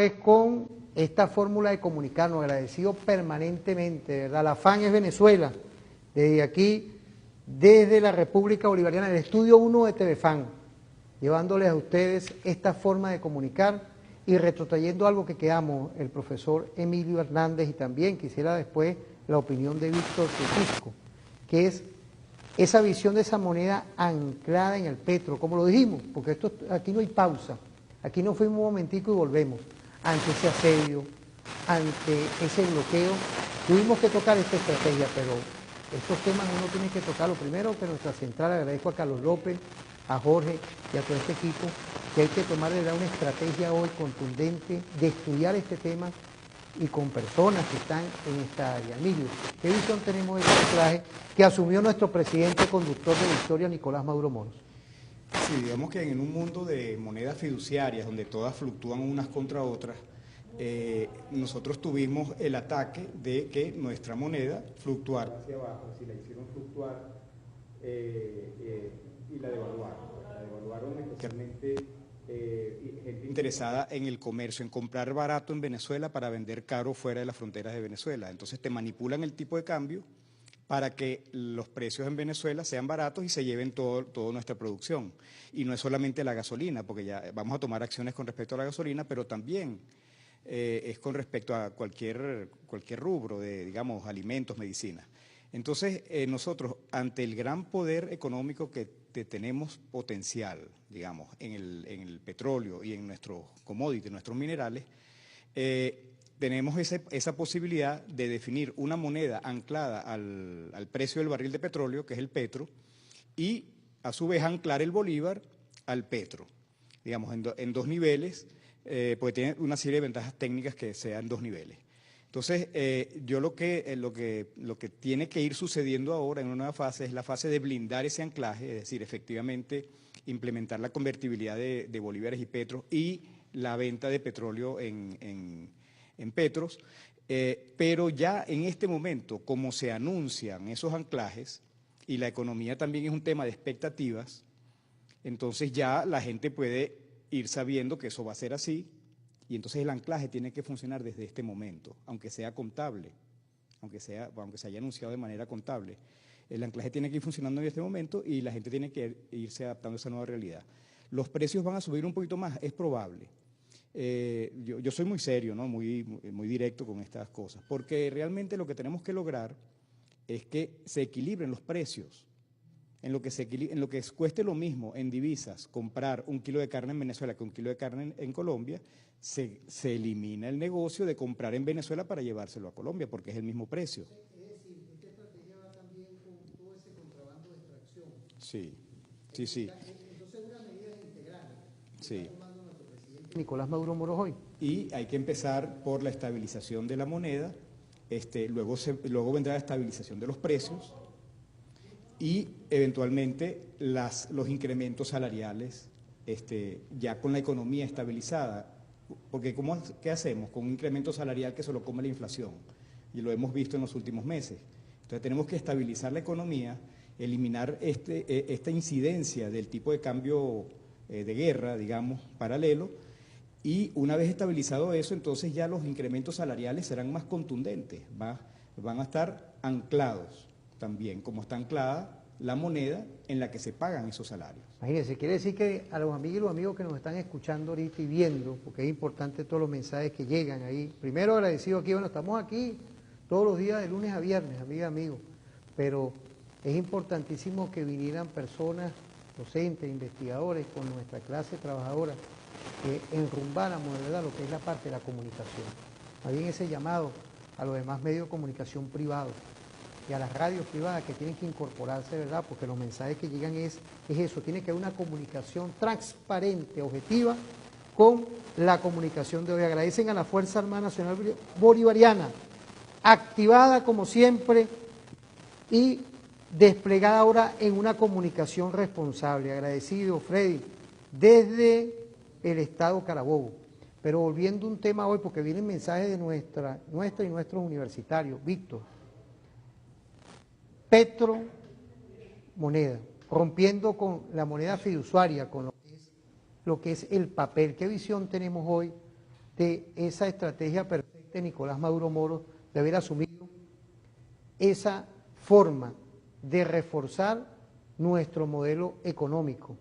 Es con esta fórmula de comunicarnos, agradecido permanentemente, ¿verdad? La FAN es Venezuela, desde aquí, desde la República Bolivariana, el estudio 1 de TVFAN, llevándoles a ustedes esta forma de comunicar y retrotrayendo algo que quedamos, el profesor Emilio Hernández, y también quisiera después la opinión de Víctor Francisco, que es esa visión de esa moneda anclada en el petro, como lo dijimos, porque esto aquí no hay pausa, aquí no fuimos un momentico y volvemos. Ante ese asedio, ante ese bloqueo, tuvimos que tocar esta estrategia, pero estos temas uno tiene que tocarlo. Primero que nuestra central, agradezco a Carlos López, a Jorge y a todo este equipo, que hay que tomar de verdad una estrategia hoy contundente de estudiar este tema y con personas que están en esta área. Emilio, ¿qué visión tenemos de este anclaje que asumió nuestro presidente conductor de Victoria, Nicolás Maduro Moros? Sí, digamos que en un mundo de monedas fiduciarias, donde todas fluctúan unas contra otras, nosotros tuvimos el ataque de que nuestra moneda fluctuara hacia abajo, si la hicieron fluctuar y la devaluaron. La devaluaron especialmente gente interesada en el comercio, en comprar barato en Venezuela para vender caro fuera de las fronteras de Venezuela. Entonces te manipulan el tipo de cambio para que los precios en Venezuela sean baratos y se lleven toda nuestra producción. Y no es solamente la gasolina, porque ya vamos a tomar acciones con respecto a la gasolina, pero también es con respecto a cualquier rubro de, digamos, alimentos, medicinas. Entonces, nosotros, ante el gran poder económico que tenemos potencial, digamos, en el petróleo y en nuestros commodities, nuestros minerales, tenemos esa posibilidad de definir una moneda anclada al precio del barril de petróleo, que es el petro, y a su vez anclar el bolívar al petro, digamos, en dos niveles, porque tiene una serie de ventajas técnicas que sean dos niveles. Entonces, yo lo que tiene que ir sucediendo ahora en una nueva fase es la fase de blindar ese anclaje, es decir, efectivamente implementar la convertibilidad de bolívares y petros y la venta de petróleo en petros, pero ya en este momento, como se anuncian esos anclajes, y la economía también es un tema de expectativas, entonces ya la gente puede ir sabiendo que eso va a ser así, y entonces el anclaje tiene que funcionar desde este momento, aunque sea contable, aunque se haya anunciado de manera contable. El anclaje tiene que ir funcionando en este momento y la gente tiene que irse adaptando a esa nueva realidad. Los precios van a subir un poquito más, es probable. Yo soy muy serio, ¿no? muy directo con estas cosas, porque realmente lo que tenemos que lograr es que se equilibren los precios, en lo que cueste lo mismo en divisas comprar un kilo de carne en Venezuela que un kilo de carne en Colombia, se elimina el negocio de comprar en Venezuela para llevárselo a Colombia, porque es el mismo precio. Es decir, esta estrategia va también con todo ese contrabando de extracción. Sí. Entonces, una medida integral que sí. está tomando nuestro presidente Nicolás Maduro Moros hoy. Y hay que empezar por la estabilización de la moneda, luego vendrá la estabilización de los precios y eventualmente los incrementos salariales, ya con la economía estabilizada, porque ¿qué hacemos con un incremento salarial que se lo come la inflación? Y lo hemos visto en los últimos meses. Entonces tenemos que estabilizar la economía, eliminar esta incidencia del tipo de cambio de guerra, digamos, paralelo, y una vez estabilizado eso, entonces ya los incrementos salariales serán más contundentes, van a estar anclados también, como está anclada la moneda en la que se pagan esos salarios. Imagínense, quiere decir que a los amigos y los amigos que nos están escuchando ahorita y viendo, porque es importante todos los mensajes que llegan ahí, primero agradecido aquí, bueno, estamos aquí todos los días de lunes a viernes, amigas y amigos, pero es importantísimo que vinieran personas, docentes, investigadores, con nuestra clase trabajadora, que enrumbáramos de verdad lo que es la parte de la comunicación. Más bien ese llamado a los demás medios de comunicación privados y a las radios privadas que tienen que incorporarse, ¿verdad? Porque los mensajes que llegan es eso, tiene que haber una comunicación transparente, objetiva, con la comunicación de hoy. Agradecen a la Fuerza Armada Nacional Bolivariana, activada como siempre y desplegada ahora en una comunicación responsable. Agradecido, Freddy, desde el Estado Carabobo. Pero volviendo a un tema hoy, porque vienen mensajes de nuestra y nuestros universitarios. Víctor, petro, moneda, rompiendo con la moneda fiduciaria, con lo que es el papel. ¿Qué visión tenemos hoy de esa estrategia perfecta de Nicolás Maduro Moro de haber asumido esa forma de reforzar nuestro modelo económico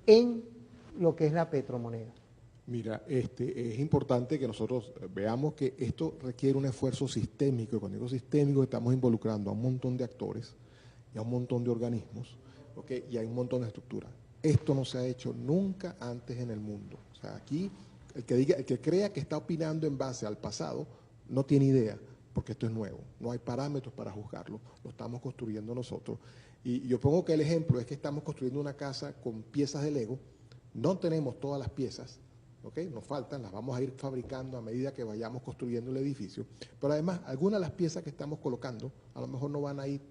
en lo que es la petromoneda. Mira, es importante que nosotros veamos que esto requiere un esfuerzo sistémico, y cuando digo sistémico estamos involucrando a un montón de actores y a un montón de organismos, ¿okay? Y hay un montón de estructuras. Esto no se ha hecho nunca antes en el mundo. O sea, aquí el que crea que está opinando en base al pasado no tiene idea, porque esto es nuevo, no hay parámetros para juzgarlo, lo estamos construyendo nosotros. Y yo pongo que el ejemplo es que estamos construyendo una casa con piezas de Lego, no tenemos todas las piezas, ¿okay? Nos faltan, las vamos a ir fabricando a medida que vayamos construyendo el edificio, pero además algunas de las piezas que estamos colocando a lo mejor no van a ir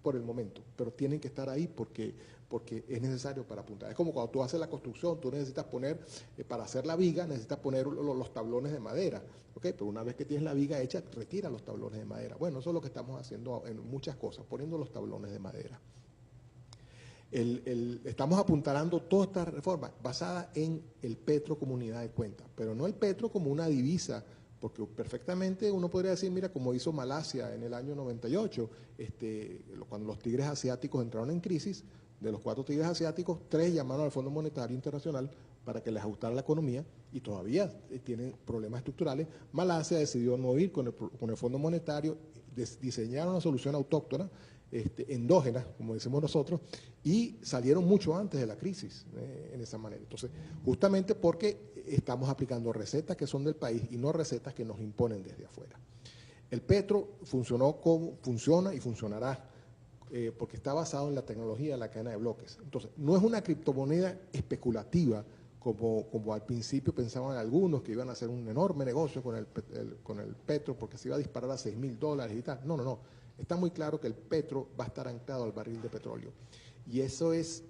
por el momento, pero tienen que estar ahí porque es necesario para apuntar. Es como cuando tú haces la construcción, tú necesitas poner, para hacer la viga, necesitas poner los tablones de madera, ¿okay? Pero una vez que tienes la viga hecha, retira los tablones de madera. Bueno, eso es lo que estamos haciendo en muchas cosas, poniendo los tablones de madera. Estamos apuntalando toda esta reforma basada en el petro como unidad de cuenta, pero no el petro como una divisa, porque perfectamente uno podría decir, mira, como hizo Malasia en el año 98, cuando los tigres asiáticos entraron en crisis, de los 4 tigres asiáticos, 3 llamaron al Fondo Monetario Internacional para que les ajustara la economía y todavía tienen problemas estructurales. Malasia decidió no ir con el Fondo Monetario, diseñaron una solución autóctona, endógenas, como decimos nosotros, y salieron mucho antes de la crisis en esa manera. Entonces, justamente porque estamos aplicando recetas que son del país y no recetas que nos imponen desde afuera. El petro funciona y funcionará porque está basado en la tecnología de la cadena de bloques. Entonces, no es una criptomoneda especulativa como al principio pensaban algunos que iban a hacer un enorme negocio con el petro porque se iba a disparar a $6.000 y tal. No, no, no. Está muy claro que el petro va a estar anclado al barril de petróleo. Y eso es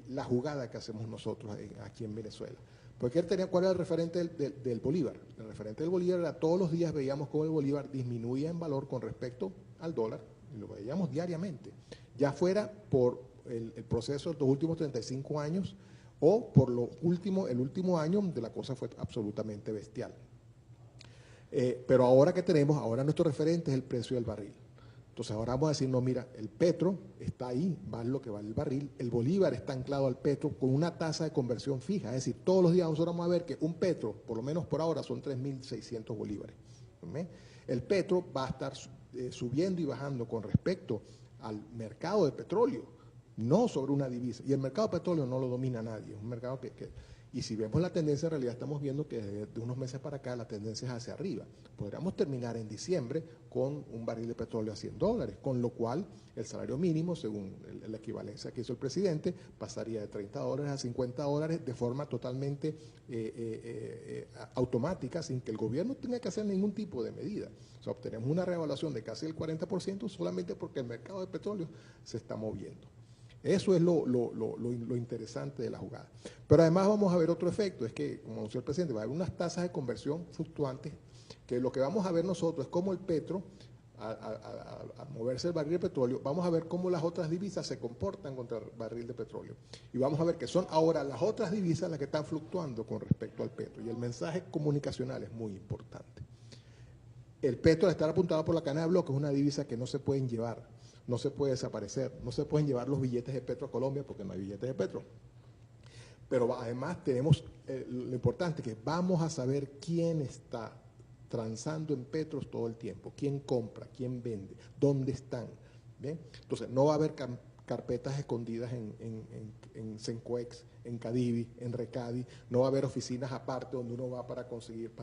la jugada que hacemos nosotros aquí en Venezuela. Porque ¿cuál era el referente del Bolívar? El referente del Bolívar era todos los días veíamos cómo el Bolívar disminuía en valor con respecto al dólar, y lo veíamos diariamente, ya fuera por el proceso de los últimos 35 años o por el último año donde la cosa fue absolutamente bestial. Pero ahora que tenemos, ahora nuestro referente es el precio del barril. Entonces ahora vamos a decir, no, mira, el petro está ahí, vale lo que vale el barril, el bolívar está anclado al petro con una tasa de conversión fija, es decir, todos los días nosotros vamos a ver que un petro, por lo menos por ahora, son 3.600 bolívares. ¿Sí? El petro va a estar subiendo y bajando con respecto al mercado de petróleo, no sobre una divisa. Y el mercado de petróleo no lo domina nadie, es un mercado y si vemos la tendencia, en realidad estamos viendo que de unos meses para acá la tendencia es hacia arriba. Podríamos terminar en diciembre con un barril de petróleo a $100, con lo cual el salario mínimo, según la equivalencia que hizo el presidente, pasaría de $30 a $50 de forma totalmente automática, sin que el gobierno tenga que hacer ningún tipo de medida. O sea, obtenemos una revaluación de casi el 40% solamente porque el mercado de petróleo se está moviendo. Eso es lo interesante de la jugada. Pero además vamos a ver otro efecto, es que, como anunció el presidente, va a haber unas tasas de conversión fluctuantes, que lo que vamos a ver nosotros es cómo el petro, al moverse el barril de petróleo, vamos a ver cómo las otras divisas se comportan contra el barril de petróleo. Y vamos a ver que son ahora las otras divisas las que están fluctuando con respecto al petro. Y el mensaje comunicacional es muy importante. El petro, al estar apuntado por la cadena de bloques, es una divisa que no se pueden llevar. No se puede desaparecer, no se pueden llevar los billetes de petro a Colombia porque no hay billetes de petro. Pero además tenemos lo importante que vamos a saber quién está transando en petros todo el tiempo, quién compra, quién vende, dónde están. ¿Bien? Entonces no va a haber carpetas escondidas en Sencoex, en Cadivi, en Recadi, no va a haber oficinas aparte donde uno va para conseguir,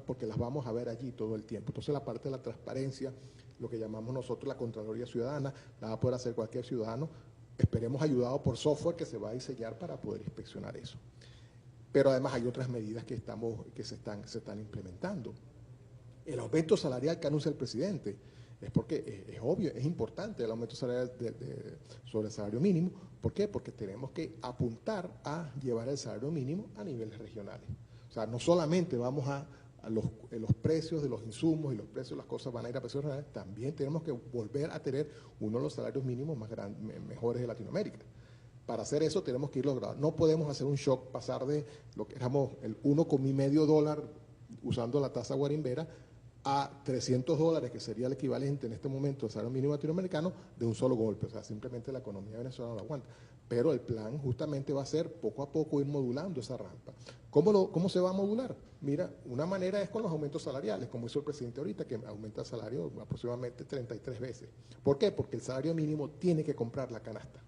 porque las vamos a ver allí todo el tiempo. Entonces la parte de la transparencia, lo que llamamos nosotros la Contraloría Ciudadana, la va a poder hacer cualquier ciudadano, esperemos ayudado por software que se va a diseñar para poder inspeccionar eso. Pero además hay otras medidas que se están implementando. El aumento salarial que anuncia el presidente, es porque es obvio, es importante el aumento salarial sobre el salario mínimo. ¿Por qué? Porque tenemos que apuntar a llevar el salario mínimo a niveles regionales. O sea, no solamente vamos a los precios de los insumos y los precios de las cosas van a ir a precios regionales, también tenemos que volver a tener uno de los salarios mínimos mejores de Latinoamérica. Para hacer eso tenemos que ir logrando. No podemos hacer un shock, pasar de lo que éramos el $1,5 usando la tasa guarimbera a $300, que sería el equivalente en este momento al salario mínimo latinoamericano, de un solo golpe. O sea, simplemente la economía venezolana no lo aguanta. Pero el plan justamente va a ser poco a poco ir modulando esa rampa. ¿Cómo se va a modular? Mira, una manera es con los aumentos salariales, como hizo el presidente ahorita, que aumenta el salario aproximadamente 33 veces. ¿Por qué? Porque el salario mínimo tiene que comprar la canasta.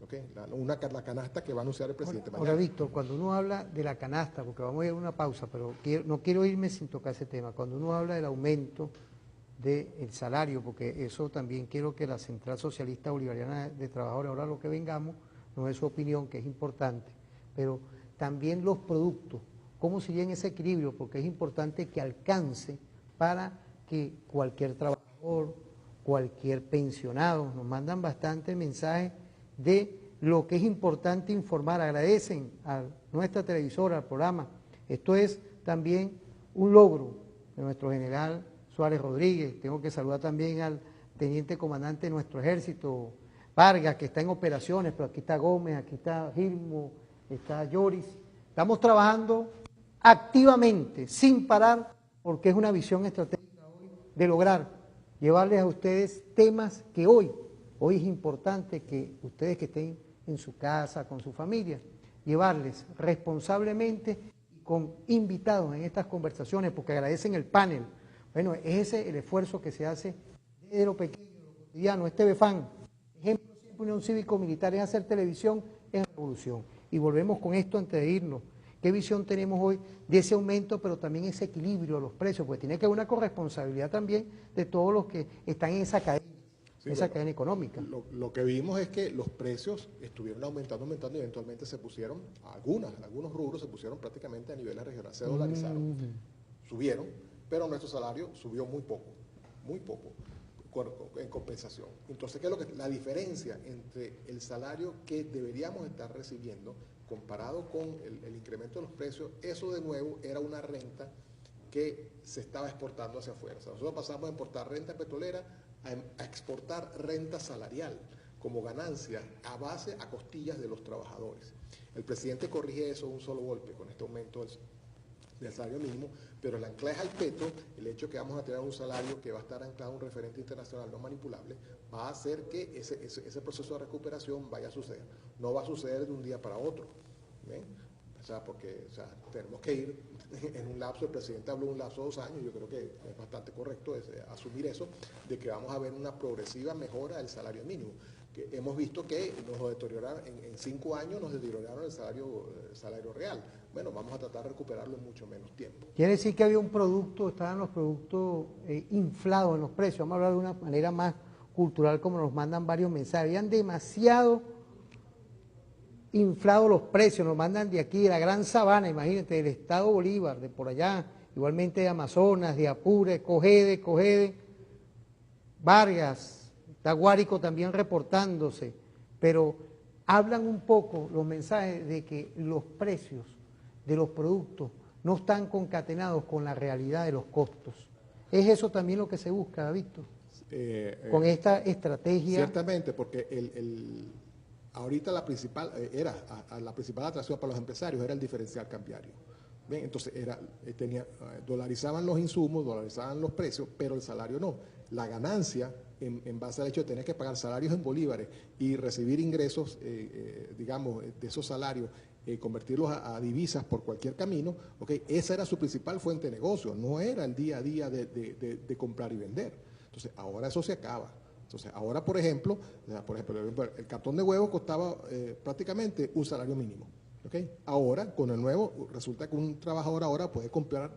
¿Okay? La canasta que va a anunciar el presidente mañana. Ahora, Víctor, cuando uno habla de la canasta, porque vamos a ir a una pausa, pero no quiero irme sin tocar ese tema, cuando uno habla del aumento del salario, porque eso también quiero que la Central Socialista Bolivariana de Trabajadores, ahora lo que vengamos, no es su opinión, que es importante, pero también los productos, cómo se llega en ese equilibrio, porque es importante que alcance para que cualquier trabajador, cualquier pensionado, nos mandan bastante mensajes de lo que es importante informar. Agradecen a nuestra televisora, al programa. Esto es también un logro de nuestro general Suárez Rodríguez. Tengo que saludar también al teniente comandante de nuestro ejército, Vargas, que está en operaciones, pero aquí está Gómez, aquí está Gilmo, está Lloris. Estamos trabajando activamente, sin parar, porque es una visión estratégica hoy de lograr llevarles a ustedes temas que hoy es importante que ustedes que estén en su casa, con su familia, llevarles responsablemente con invitados en estas conversaciones, porque agradecen el panel. Bueno, es ese el esfuerzo que se hace desde lo pequeño, lo cotidiano. BFAN, ejemplo siempre Unión Cívico-Militar, es hacer televisión, es revolución. Y volvemos con esto antes de irnos. ¿Qué visión tenemos hoy de ese aumento, pero también ese equilibrio de los precios? Porque tiene que haber una corresponsabilidad también de todos los que están en esa cadena. Sí, esa cadena económica. Lo que vimos es que los precios estuvieron aumentando y eventualmente se pusieron, algunos rubros se pusieron prácticamente a niveles regionales, se dolarizaron, subieron, pero nuestro salario subió muy poco en compensación. Entonces, ¿qué es lo que la diferencia entre el salario que deberíamos estar recibiendo comparado con el incremento de los precios? Eso de nuevo era una renta que se estaba exportando hacia afuera. O sea, nosotros pasamos a importar renta petrolera a exportar renta salarial como ganancia a costillas de los trabajadores. El presidente corrige eso de un solo golpe con este aumento del salario mínimo, pero el anclaje al petro, el hecho de que vamos a tener un salario que va a estar anclado a un referente internacional no manipulable, va a hacer que ese proceso de recuperación vaya a suceder. No va a suceder de un día para otro. ¿Ven? O sea, porque tenemos que ir en un lapso, el presidente habló de un lapso de 2 años, yo creo que es bastante correcto asumir eso, de que vamos a ver una progresiva mejora del salario mínimo. Que hemos visto que nos deterioraron, en 5 años nos deterioraron el salario real. Bueno, vamos a tratar de recuperarlo en mucho menos tiempo. Quiere decir que había un producto, estaban los productos inflados en los precios. Vamos a hablar de una manera más cultural, como nos mandan varios mensajes. Habían demasiado inflados los precios, nos mandan de aquí, de la Gran Sabana, imagínate, del estado Bolívar, de por allá, igualmente de Amazonas, de Apure, Cogede, Vargas, Taguárico también reportándose, pero hablan un poco los mensajes de que los precios de los productos no están concatenados con la realidad de los costos. ¿Es eso también lo que se busca, Víctor? Con esta estrategia. Ciertamente, porque ahorita la principal atracción para los empresarios era el diferencial cambiario. ¿Ven? Entonces dolarizaban los insumos, dolarizaban los precios, pero el salario no. La ganancia, en base al hecho de tener que pagar salarios en bolívares y recibir ingresos, digamos, de esos salarios, convertirlos a divisas por cualquier camino, ¿okay? Esa era su principal fuente de negocio, no era el día a día de comprar y vender. Entonces, ahora eso se acaba. Entonces, ahora, por ejemplo, el cartón de huevo costaba prácticamente un salario mínimo. ¿Okay? Ahora, con el nuevo, resulta que un trabajador ahora puede comprar,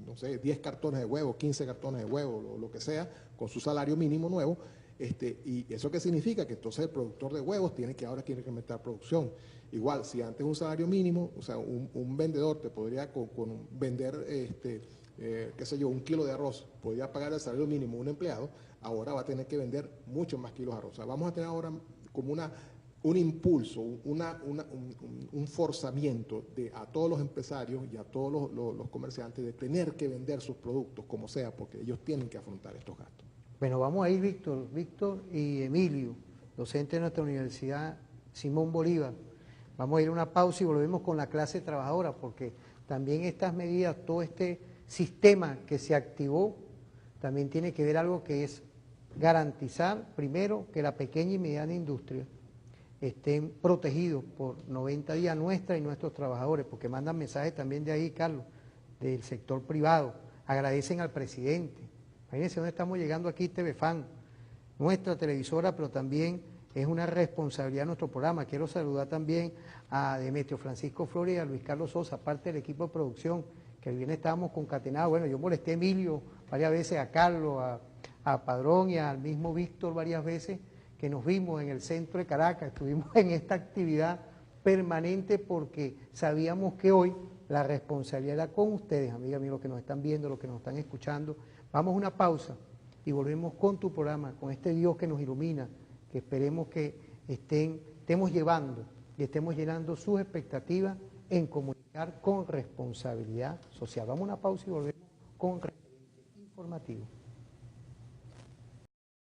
no sé, 10 cartones de huevo, 15 cartones de huevo, lo que sea, con su salario mínimo nuevo. ¿Y eso qué significa? Que entonces el productor de huevos tiene que aumentar producción. Igual, si antes un salario mínimo, o sea, un vendedor te podría vender, qué sé yo, 1 kilo de arroz, podría pagar el salario mínimo a un empleado, ahora va a tener que vender muchos más kilos de arroz. O sea, vamos a tener ahora como un impulso, un forzamiento a todos los empresarios y a todos los comerciantes de tener que vender sus productos como sea, porque ellos tienen que afrontar estos gastos. Bueno, vamos a ir Víctor y Emilio, docentes de nuestra Universidad Simón Bolívar. Vamos a ir a una pausa y volvemos con la clase trabajadora, porque también estas medidas, todo este sistema que se activó, también tiene que ver algo que es garantizar, primero, que la pequeña y mediana industria estén protegidos por 90 días, nuestra y nuestros trabajadores, porque mandan mensajes también de ahí, Carlos, del sector privado, agradecen al presidente. Imagínense dónde estamos llegando aquí, TVFAN, nuestra televisora, pero también es una responsabilidad de nuestro programa. Quiero saludar también a Demetrio Francisco Flores y a Luis Carlos Sosa, parte del equipo de producción, que el viernes estábamos concatenados. Bueno, yo molesté a Emilio varias veces, a Carlos, a Padrón y al mismo Víctor varias veces, que nos vimos en el centro de Caracas, estuvimos en esta actividad permanente porque sabíamos que hoy la responsabilidad era con ustedes, amigas mías, los que nos están viendo, los que nos están escuchando. Vamos a una pausa y volvemos con tu programa, con este Dios que nos ilumina, que esperemos que estemos llevando y estemos llenando sus expectativas en comunicar con responsabilidad social. Vamos a una pausa y volvemos con referente informativo.